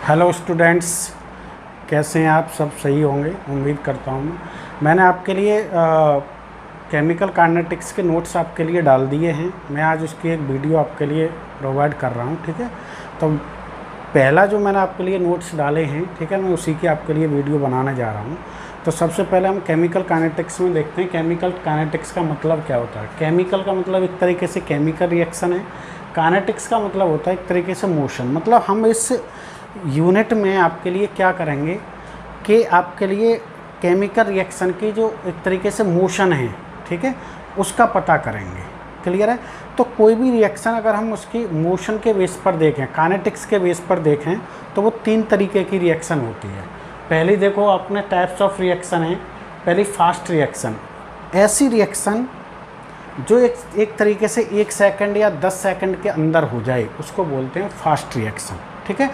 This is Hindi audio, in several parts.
हेलो स्टूडेंट्स, कैसे हैं आप? सब सही होंगे उम्मीद करता हूँ। मैंने आपके लिए केमिकल काइनेटिक्स के नोट्स आपके लिए डाल दिए हैं। मैं आज उसकी एक वीडियो आपके लिए प्रोवाइड कर रहा हूँ, ठीक है। तो पहला जो मैंने आपके लिए नोट्स डाले हैं, ठीक है, मैं उसी की आपके लिए वीडियो बनाने जा रहा हूँ। तो सबसे पहले हम केमिकल काइनेटिक्स में देखते हैं केमिकल काइनेटिक्स का मतलब क्या होता है। केमिकल का मतलब एक तरीके से केमिकल रिएक्शन है। काइनेटिक्स का मतलब होता है एक तरीके से मोशन। मतलब हम इस यूनिट में आपके लिए क्या करेंगे कि आपके लिए केमिकल रिएक्शन की जो एक तरीके से मोशन है, ठीक है, उसका पता करेंगे। क्लियर है? तो कोई भी रिएक्शन अगर हम उसकी मोशन के बेस पर देखें, काइनेटिक्स के बेस पर देखें, तो वो 3 तरीके की रिएक्शन होती है। पहली देखो अपने टाइप्स ऑफ रिएक्शन है। पहली फास्ट रिएक्शन, ऐसी रिएक्शन जो एक तरीके से 1 सेकंड या 10 सेकंड के अंदर हो जाए, उसको बोलते हैं फास्ट रिएक्शन, ठीक है।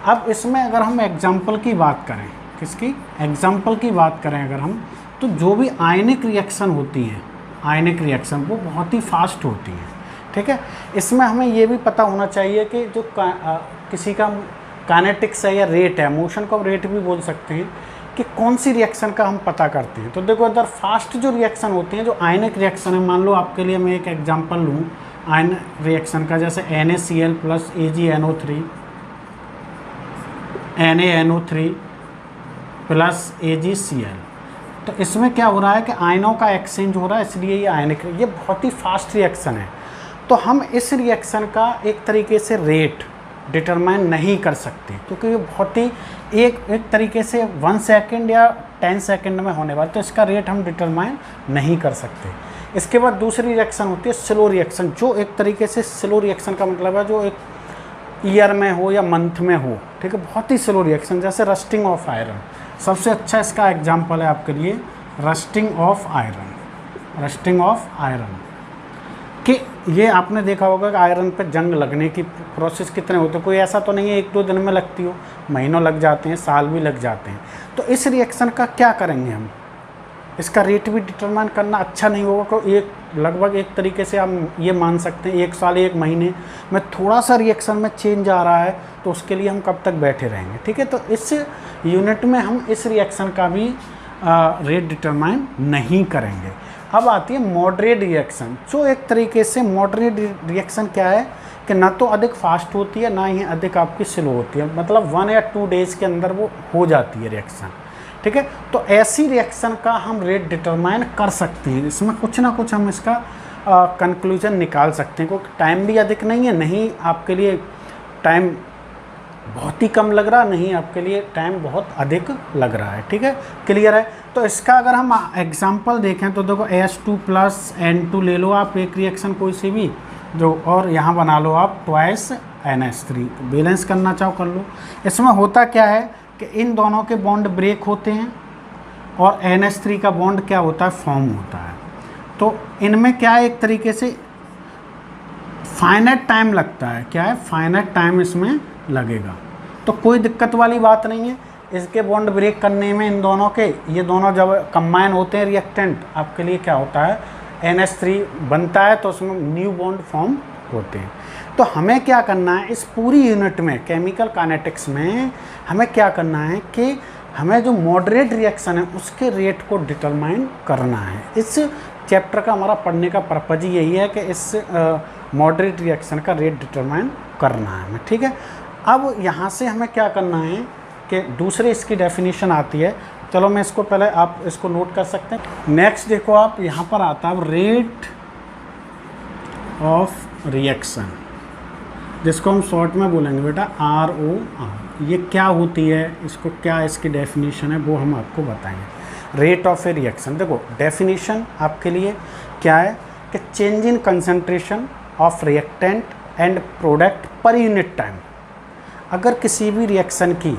अब इसमें अगर हम एग्जाम्पल की बात करें, किसकी एग्जाम्पल की बात करें अगर हम, तो जो भी आयनिक रिएक्शन होती हैं, आयनिक रिएक्शन वो बहुत ही फास्ट होती हैं, ठीक है। इसमें हमें ये भी पता होना चाहिए कि जो किसी का काइनेटिक्स है या रेट है, मोशन को रेट भी बोल सकते हैं, कि कौन सी रिएक्शन का हम पता करते हैं। तो देखो इधर फास्ट जो रिएक्शन होती हैं, जो आयनिक रिएक्शन है, मान लो आपके लिए मैं एक एग्जाम्पल लूँ आयन रिएक्शन का, जैसे NaCl + AgNO3 NaNO3 + AgCl। तो इसमें क्या हो रहा है कि आयनों का एक्सचेंज हो रहा है, इसलिए ये आयनिक, ये बहुत ही फास्ट रिएक्शन है। तो हम इस रिएक्शन का एक तरीके से रेट डिटरमाइन नहीं कर सकते, क्योंकि ये बहुत ही एक तरीके से 1 सेकंड या 10 सेकंड में होने वाला, तो इसका रेट हम डिटरमाइन नहीं कर सकते। इसके बाद दूसरी रिएक्शन होती है स्लो रिएक्शन, जो एक तरीके से स्लो रिएक्शन का मतलब है जो एक ईयर में हो या मंथ में हो, ठीक है, बहुत ही स्लो रिएक्शन, जैसे रस्टिंग ऑफ आयरन। सबसे अच्छा इसका एग्जांपल है आपके लिए rusting of iron. Rusting of iron कि ये आपने देखा होगा कि आयरन पे जंग लगने की प्रोसेस कितने होते हैं। कोई ऐसा तो नहीं है 1-2 दिन में लगती हो, महीनों लग जाते हैं, साल भी लग जाते हैं। तो इस रिएक्शन का क्या करेंगे हम, इसका रेट भी डिटरमाइन करना अच्छा नहीं होगा। को एक लगभग एक तरीके से हम ये मान सकते हैं 1 साल 1 महीने में थोड़ा सा रिएक्शन में चेंज आ रहा है, तो उसके लिए हम कब तक बैठे रहेंगे, ठीक है। तो इस यूनिट में हम इस रिएक्शन का भी रेट डिटरमाइन नहीं करेंगे। अब आती है मॉडरेट रिएक्शन, जो एक तरीके से मॉडरेट रिएक्शन क्या है कि ना तो अधिक फास्ट होती है, ना ही अधिक आपकी स्लो होती है, मतलब 1 या 2 डेज़ के अंदर वो हो जाती है रिएक्शन, ठीक है। तो ऐसी रिएक्शन का हम रेट डिटरमाइन कर सकते हैं। इसमें कुछ ना कुछ हम इसका कंक्लूजन निकाल सकते हैं, क्योंकि टाइम भी अधिक नहीं है, नहीं आपके लिए टाइम बहुत ही कम लग रहा, नहीं आपके लिए टाइम बहुत अधिक लग रहा है, ठीक है। क्लियर है? तो इसका अगर हम एग्जांपल देखें तो देखो H2 + N2 ले लो आप, एक रिएक्शन कोई सी भी जो, और यहाँ बना लो आप 2 NH3। बैलेंस करना चाहो कर लो। इसमें होता क्या है कि इन दोनों के बॉन्ड ब्रेक होते हैं और NH3 का बॉन्ड क्या होता है, फॉर्म होता है। तो इनमें क्या है, एक तरीके से फाइनाइट टाइम लगता है। क्या है? फाइनाइट टाइम इसमें लगेगा, तो कोई दिक्कत वाली बात नहीं है इसके बॉन्ड ब्रेक करने में। इन दोनों के, ये दोनों जब कंबाइन होते हैं रिएक्टेंट, आपके लिए क्या होता है, NH3 बनता है, तो उसमें न्यू बॉन्ड फॉर्म होते हैं। तो हमें क्या करना है इस पूरी यूनिट में, केमिकल काइनेटिक्स में हमें क्या करना है कि हमें जो मॉडरेट रिएक्शन है उसके रेट को डिटरमाइन करना है। इस चैप्टर का हमारा पढ़ने का पर्पज ही यही है कि इस मॉडरेट रिएक्शन का रेट डिटरमाइन करना है हमें, ठीक है। अब यहाँ से हमें क्या करना है कि दूसरे इसकी डेफिनेशन आती है। चलो मैं इसको पहले, आप इसको नोट कर सकते हैं। नेक्स्ट देखो आप, यहाँ पर आता है रेट ऑफ रिएक्शन, जिसको हम शॉर्ट में बोलेंगे बेटा ROR। ये क्या होती है, इसको क्या इसकी डेफिनेशन है वो हम आपको बताएंगे। रेट ऑफ ए रिएक्शन, देखो डेफिनेशन आपके लिए क्या है कि change in concentration of reactant and product per unit time. अगर किसी भी रिएक्शन की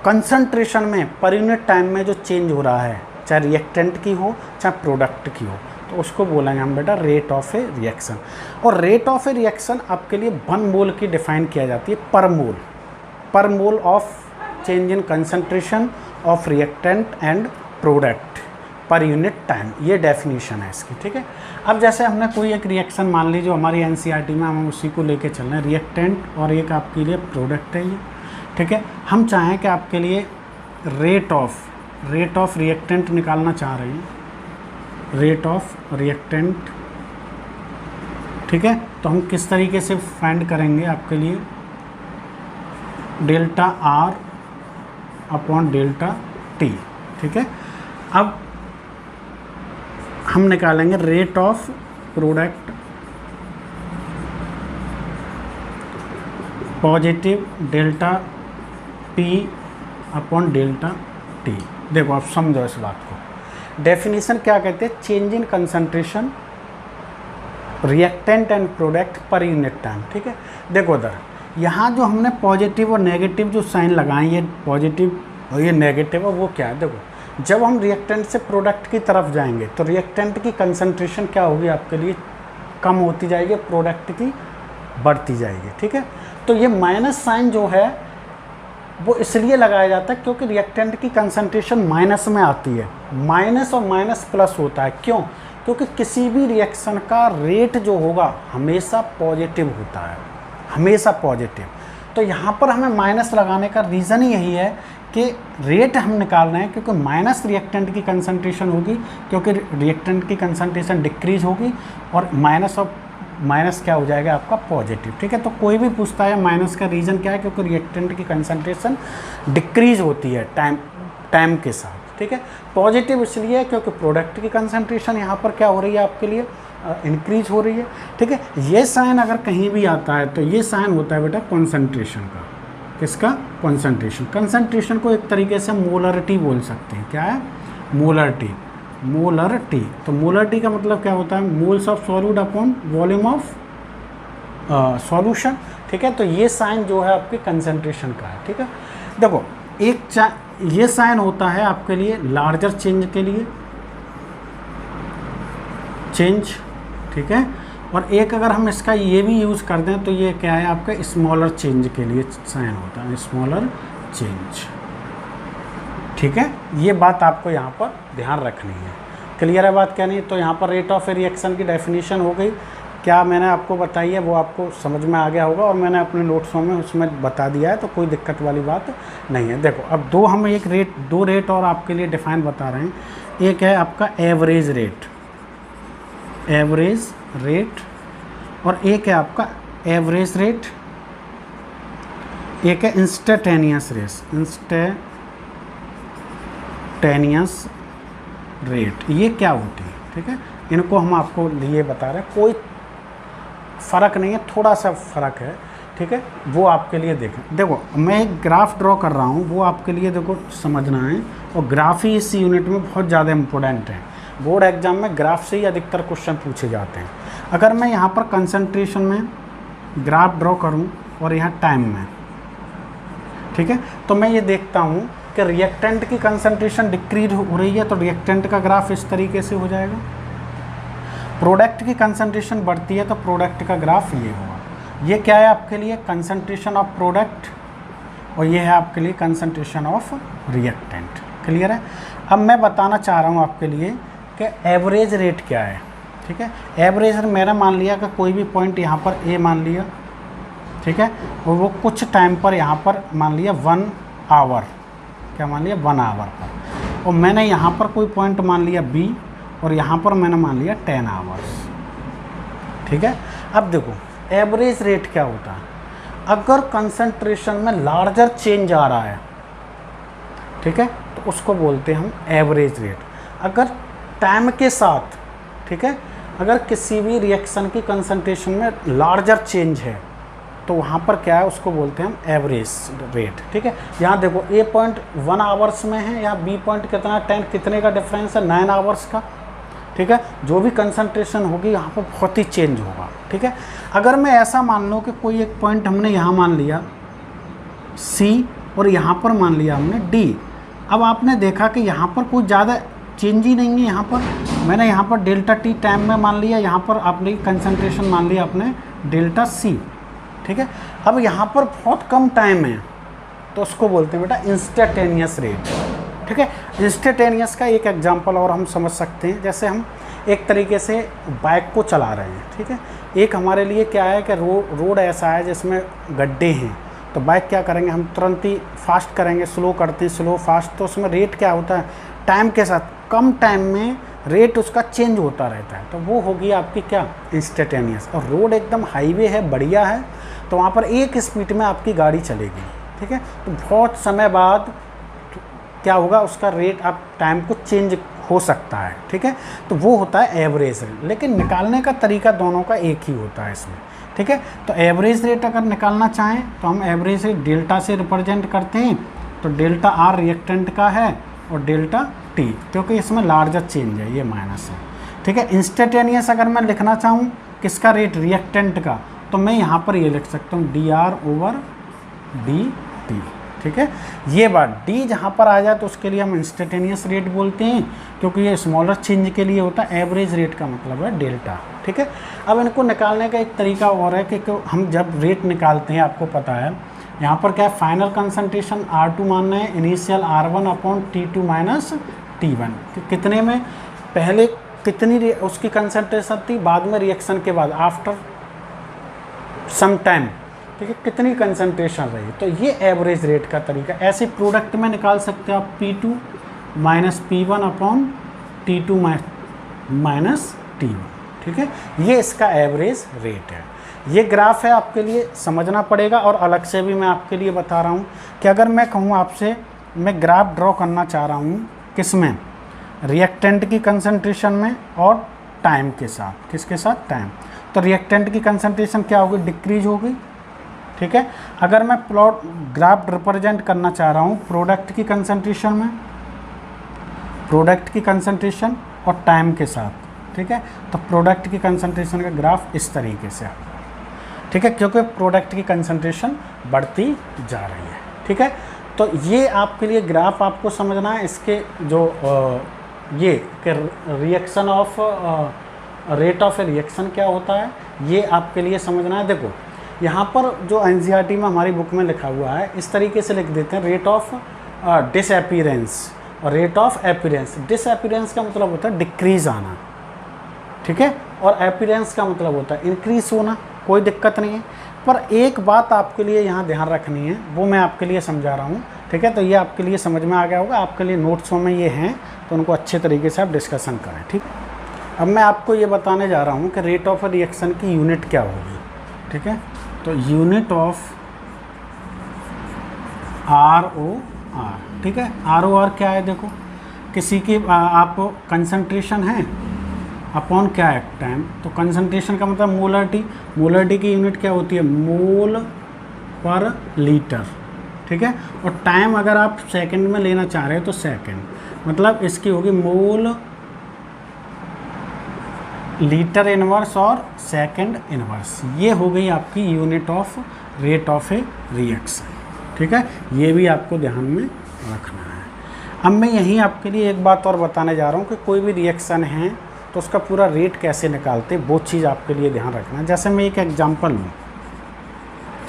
कंसंट्रेशन में पर यूनिट टाइम में जो चेंज हो रहा है, चाहे रिएक्टेंट की हो चाहे प्रोडक्ट की हो, तो उसको बोलेंगे हम बेटा रेट ऑफ ए रिएक्शन। और रेट ऑफ ए रिएक्शन आपके लिए 1 मोल की डिफाइन किया जाती है, पर mole of change in concentration of reactant and product per unit time, ये डेफिनेशन है इसकी, ठीक है। अब जैसे हमने कोई एक रिएक्शन मान ली जो हमारी NCERT में, हम उसी को लेके चल रहे हैं, रिएक्टेंट और एक आपके लिए प्रोडक्ट है ये, ठीक है। हम चाहें कि आपके लिए रेट ऑफ रिएक्टेंट निकालना चाह रहे हैं, रेट ऑफ रिएक्टेंट, ठीक है। तो हम किस तरीके से फाइंड करेंगे आपके लिए, delta R upon delta T, ठीक है। अब हम निकालेंगे rate of product positive delta P upon delta T. देखो आप समझो इस बात को, डेफिनेशन क्या कहते हैं, change in concentration reactant and product per unit time, ठीक है। देखो उधर यहाँ जो हमने पॉजिटिव और नेगेटिव जो साइन लगाए, ये पॉजिटिव और ये नेगेटिव है, वो क्या है, देखो जब हम रिएक्टेंट से प्रोडक्ट की तरफ जाएंगे तो रिएक्टेंट की कंसंट्रेशन क्या होगी आपके लिए, कम होती जाएगी, प्रोडक्ट की बढ़ती जाएगी, ठीक है। तो ये माइनस साइन जो है वो इसलिए लगाया जाता है क्योंकि रिएक्टेंट की कंसंट्रेशन माइनस में आती है, माइनस और माइनस प्लस होता है, क्यों, क्योंकि किसी भी रिएक्शन का रेट जो होगा हमेशा पॉजिटिव होता है, हमेशा पॉजिटिव। तो यहाँ पर हमें माइनस लगाने का रीज़न ही यही है कि रेट हम निकाल रहे हैं, क्योंकि माइनस रिएक्टेंट की कंसंट्रेशन होगी, क्योंकि रिएक्टेंट की कंसंट्रेशन डिक्रीज होगी और माइनस क्या हो जाएगा आपका पॉजिटिव, ठीक है। तो कोई भी पूछता है माइनस का रीज़न क्या है, क्योंकि रिएक्टेंट की कंसंट्रेशन डिक्रीज होती है टाइम के साथ, ठीक है। पॉजिटिव इसलिए है क्योंकि प्रोडक्ट की कंसंट्रेशन यहाँ पर क्या हो रही है आपके लिए, इंक्रीज हो रही है, ठीक है। ये साइन अगर कहीं भी आता है तो ये साइन होता है बेटा कॉन्सेंट्रेशन का, किसका, कंसंट्रेशन को एक तरीके से मोलरिटी बोल सकते हैं, क्या है, मोलरिटी। तो मोलरिटी का मतलब क्या होता है, moles of solute upon volume of solution, ठीक है। तो ये साइन जो है आपके कंसंट्रेशन का है, ठीक है। देखो ये साइन होता है आपके लिए लार्जर चेंज के लिए, चेंज, ठीक है। और एक अगर हम इसका ये भी यूज़ कर दें तो ये क्या है आपका स्मॉलर चेंज के लिए साइन होता है, स्मॉलर चेंज, ठीक है। ये बात आपको यहाँ पर ध्यान रखनी है, क्लियर है बात क्या नहीं। तो यहाँ पर रेट ऑफ रिएक्शन की डेफिनेशन हो गई, क्या मैंने आपको बताई है वो आपको समझ में आ गया होगा, और मैंने अपने नोट्सों में उसमें बता दिया है, तो कोई दिक्कत वाली बात नहीं है। देखो अब दो रेट और आपके लिए डिफाइन बता रहे हैं। एक है आपका एवरेज रेट और एक है आपका एवरेज रेट, एक है इंस्टेंटेनियस रेट। ये क्या होती है, ठीक है, इनको हम आपको लिए बता रहे हैं, कोई फ़र्क नहीं है, थोड़ा सा फ़र्क है, ठीक है, वो आपके लिए देखें। देखो मैं एक ग्राफ ड्रॉ कर रहा हूँ, वो आपके लिए देखो समझना है, और ग्राफ ही इस यूनिट में बहुत ज़्यादा इम्पोर्टेंट है। बोर्ड एग्जाम में ग्राफ से ही अधिकतर क्वेश्चन पूछे जाते हैं। अगर मैं यहाँ पर कंसंट्रेशन में ग्राफ ड्रॉ करूँ और यहाँ टाइम में, ठीक है, तो मैं ये देखता हूँ कि रिएक्टेंट की कंसंट्रेशन डिक्रीज हो रही है, तो रिएक्टेंट का ग्राफ इस तरीके से हो जाएगा। प्रोडक्ट की कंसंट्रेशन बढ़ती है तो प्रोडक्ट का ग्राफ ये होगा। ये क्या है आपके लिए, कंसंट्रेशन ऑफ प्रोडक्ट, और ये है आपके लिए कंसंट्रेशन ऑफ रिएक्टेंट, क्लियर है। अब मैं बताना चाह रहा हूँ आपके लिए कि एवरेज रेट क्या है, ठीक है। एवरेज मैंने मान लिया कि कोई भी पॉइंट यहाँ पर ए मान लिया, ठीक है, और वो कुछ टाइम पर यहाँ पर मान लिया 1 आवर, क्या मान लिया 1 आवर पर, और मैंने यहाँ पर कोई पॉइंट मान लिया बी, और यहाँ पर मैंने मान लिया 10 आवर्स, ठीक है। अब देखो एवरेज रेट क्या होता है, अगर कंसंट्रेशन में लार्जर चेंज आ रहा है, ठीक है, तो उसको बोलते हैं हम एवरेज रेट। अगर टाइम के साथ, ठीक है, अगर किसी भी रिएक्शन की कंसंट्रेशन में लार्जर चेंज है तो वहाँ पर क्या है, उसको बोलते हैं हम एवरेज रेट, ठीक है। यहाँ देखो ए पॉइंट 1 आवर्स में है, यहाँ बी पॉइंट कितना 10, कितने का डिफरेंस है 9 आवर्स का, ठीक है। जो भी कंसंट्रेशन होगी यहाँ पर बहुत ही चेंज होगा, ठीक है। अगर मैं ऐसा मान लूँ कि कोई एक पॉइंट हमने यहाँ मान लिया सी और यहाँ पर मान लिया हमने डी, अब आपने देखा कि यहाँ पर कोई ज़्यादा चेंज ही नहीं है। यहाँ पर मैंने यहाँ पर डेल्टा टी टाइम में मान लिया, यहाँ पर आपने कंसंट्रेशन मान लिया अपने डेल्टा सी, ठीक है। अब यहाँ पर बहुत कम टाइम है तो उसको बोलते हैं बेटा इंस्टेंटेनियस रेट, ठीक है। इंस्टेंटेनियस का एक एग्जांपल और हम समझ सकते हैं, जैसे हम एक तरीके से बाइक को चला रहे हैं, ठीक है। एक हमारे लिए क्या है कि रोड ऐसा है जिसमें गड्ढे हैं, तो बाइक क्या करेंगे, हम तुरंत ही फास्ट करेंगे, स्लो करते हैं, स्लो फास्ट, तो उसमें रेट क्या होता है, टाइम के साथ कम टाइम में रेट उसका चेंज होता रहता है। तो वो होगी आपकी क्या, इंस्टेंटेनियस। और रोड एकदम हाईवे है, बढ़िया है, तो वहाँ पर एक स्पीड में आपकी गाड़ी चलेगी, ठीक है। तो बहुत समय बाद क्या होगा, उसका रेट आप टाइम को चेंज हो सकता है, ठीक है। तो वो होता है एवरेज रेट, लेकिन निकालने का तरीका दोनों का एक ही होता है इसमें, ठीक है। तो एवरेज रेट अगर निकालना चाहें तो हम एवरेज रेट डेल्टा से रिप्रेजेंट करते हैं। तो डेल्टा आर रिएक्टेंट का है और डेल्टा टी, क्योंकि इसमें लार्जर चेंज है, ये माइनस है, ठीक है। इंस्टेंटेनियस अगर मैं लिखना चाहूँ किसका रेट, रिएक्टेंट का, तो मैं यहाँ पर ये लिख सकता हूँ D R over D T, ठीक है। ये बात डी जहाँ पर आ जाए तो उसके लिए हम इंस्टेंटेनियस रेट बोलते हैं, क्योंकि ये स्मॉलर चेंज के लिए होता है। एवरेज रेट का मतलब है डेल्टा, ठीक है। अब इनको निकालने का एक तरीका और है कि हम जब रेट निकालते हैं, आपको पता है यहाँ पर क्या है, फाइनल कंसंट्रेशन R2 मानना है, initial R1 upon T2 minus T1, कितने में पहले कितनी उसकी कंसंट्रेशन थी, बाद में रिएक्शन के बाद आफ्टर सम टाइम, ठीक है, कितनी कंसंट्रेशन रही। तो ये एवरेज रेट का तरीका। ऐसे प्रोडक्ट में निकाल सकते हो आप P2 minus P1 upon T2 minus T1, ठीक है। ये इसका एवरेज रेट है। ये ग्राफ है, आपके लिए समझना पड़ेगा। और अलग से भी मैं आपके लिए बता रहा हूँ कि अगर मैं कहूँ आपसे, मैं ग्राफ ड्रॉ करना चाह रहा हूँ किस में, रिएक्टेंट की कंसंट्रेशन में और टाइम के साथ, किसके साथ, टाइम। तो रिएक्टेंट की कंसंट्रेशन क्या होगी, डिक्रीज होगी, ठीक है। अगर मैं प्लॉट ग्राफ रिप्रेजेंट करना चाह रहा हूँ प्रोडक्ट की कंसंट्रेशन में, प्रोडक्ट की कंसंट्रेशन और टाइम के साथ, ठीक है, तो प्रोडक्ट की कंसंट्रेशन का ग्राफ इस तरीके से, ठीक है, क्योंकि प्रोडक्ट की कंसंट्रेशन बढ़ती जा रही है, ठीक है। तो ये आपके लिए ग्राफ आपको समझना है। इसके जो ये कि reaction of rate of A reaction क्या होता है, ये आपके लिए समझना है। देखो यहाँ पर जो एनसीईआरटी में हमारी बुक में लिखा हुआ है, इस तरीके से लिख देते हैं, रेट ऑफ डिसअपीयरेंस और रेट ऑफ अपीयरेंस। डिसअपीयरेंस का मतलब होता है डिक्रीज आना, ठीक है, और अपीयरेंस का मतलब होता है इंक्रीज होना। कोई दिक्कत नहीं है, पर एक बात आपके लिए यहाँ ध्यान रखनी है, वो मैं आपके लिए समझा रहा हूँ, ठीक है। तो ये आपके लिए समझ में आ गया होगा, आपके लिए नोट्सों में ये हैं, तो उनको अच्छे तरीके से आप डिस्कशन करें, ठीक। अब मैं आपको ये बताने जा रहा हूँ कि रेट ऑफ रिएक्शन की यूनिट क्या होगी, ठीक है। तो यूनिट ऑफ ROR, ठीक है। ROR क्या है, देखो किसी की आप कंसंट्रेशन है अपॉन क्या है, टाइम। तो कंसंट्रेशन का मतलब मोलरिटी, मोलरिटी की यूनिट क्या होती है, मोल पर लीटर, ठीक है। और टाइम अगर आप सेकंड में लेना चाह रहे हो तो सेकंड, मतलब इसकी होगी मोल लीटर इनवर्स और सेकंड इनवर्स। ये हो गई आपकी unit of rate of A reaction, ठीक है। ये भी आपको ध्यान में रखना है। अब मैं यहीं आपके लिए एक बात और बताने जा रहा हूँ कि कोई भी रिएक्शन है तो उसका पूरा रेट कैसे निकालते, वो चीज़ आपके लिए ध्यान रखना है। जैसे मैं एक एग्जांपल लूँ,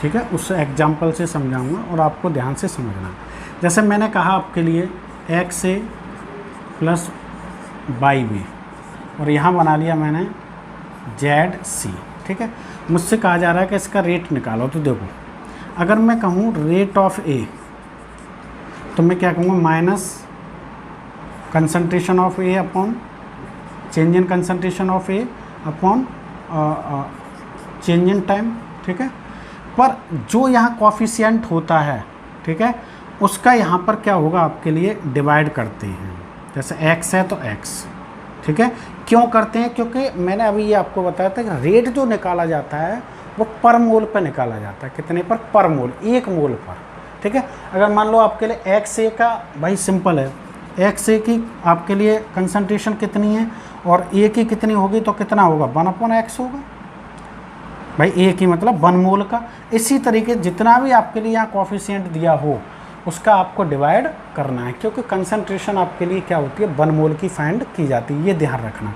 ठीक है, उस एग्जांपल से समझाऊंगा और आपको ध्यान से समझना। जैसे मैंने कहा आपके लिए XA प्लस YB और यहाँ बना लिया मैंने ZC, ठीक है। मुझसे कहा जा रहा है कि इसका रेट निकालो। तो देखो अगर मैं कहूँ रेट ऑफ A, तो मैं क्या कहूँगा, minus concentration of A upon change in concentration of A upon change in time, ठीक है। पर जो यहाँ कॉफिशिएंट होता है, ठीक है, उसका यहाँ पर क्या होगा, आपके लिए डिवाइड करते हैं। जैसे x है तो x, ठीक है। क्यों करते हैं, क्योंकि मैंने अभी ये आपको बताया था कि रेट जो निकाला जाता है वो पर मोल पर निकाला जाता है। कितने पर, पर मोल, एक मोल पर, ठीक है। अगर मान लो आपके लिए XA का, भाई सिंपल है, XA की आपके लिए कंसंट्रेशन कितनी है और A की कितनी होगी, तो कितना होगा, 1/x होगा भाई। A की मतलब 1 मोल का। इसी तरीके जितना भी आपके लिए यहाँ कॉफिशिएंट दिया हो उसका आपको डिवाइड करना है, क्योंकि कंसंट्रेशन आपके लिए क्या होती है, 1 मोल की फाइंड की जाती है, ये ध्यान रखना।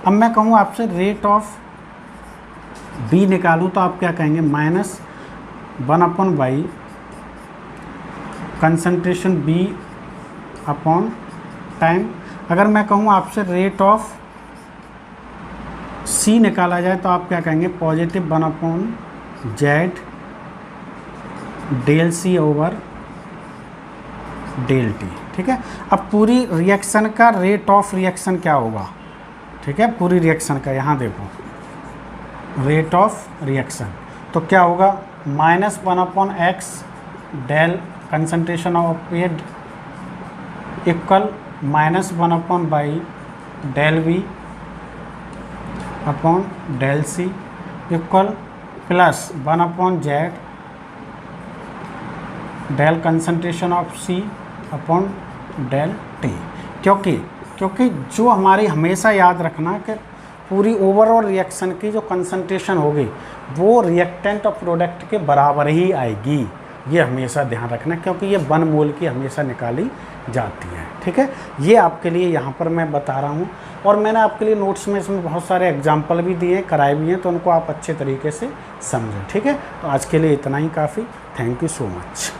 अब मैं कहूँ आपसे रेट ऑफ B निकालूँ तो आप क्या कहेंगे, minus 1/y concentration B upon time. अगर मैं कहूँ आपसे रेट ऑफ C निकाला जाए तो आप क्या कहेंगे, positive 1/z del C over del T, ठीक है। अब पूरी रिएक्शन का रेट ऑफ रिएक्शन क्या होगा, ठीक है, पूरी रिएक्शन का, यहाँ देखो रेट ऑफ रिएक्शन, तो क्या होगा -1/x del concentration of A equal -1/बाई del V upon del C equal +1/z del concentration of C upon del T. क्योंकि जो हमारी हमेशा याद रखना कि पूरी ओवरऑल रिएक्शन की जो कंसंट्रेशन होगी वो रिएक्टेंट और प्रोडक्ट के बराबर ही आएगी, ये हमेशा ध्यान रखना, क्योंकि ये 1 मोल की हमेशा निकाली जाती है, ठीक है। ये आपके लिए यहाँ पर मैं बता रहा हूँ, और मैंने आपके लिए नोट्स में इसमें बहुत सारे एग्जाम्पल भी दिए हैं, कराए भी हैं, तो उनको आप अच्छे तरीके से समझें, ठीक है। तो आज के लिए इतना ही काफ़ी। Thank you so much.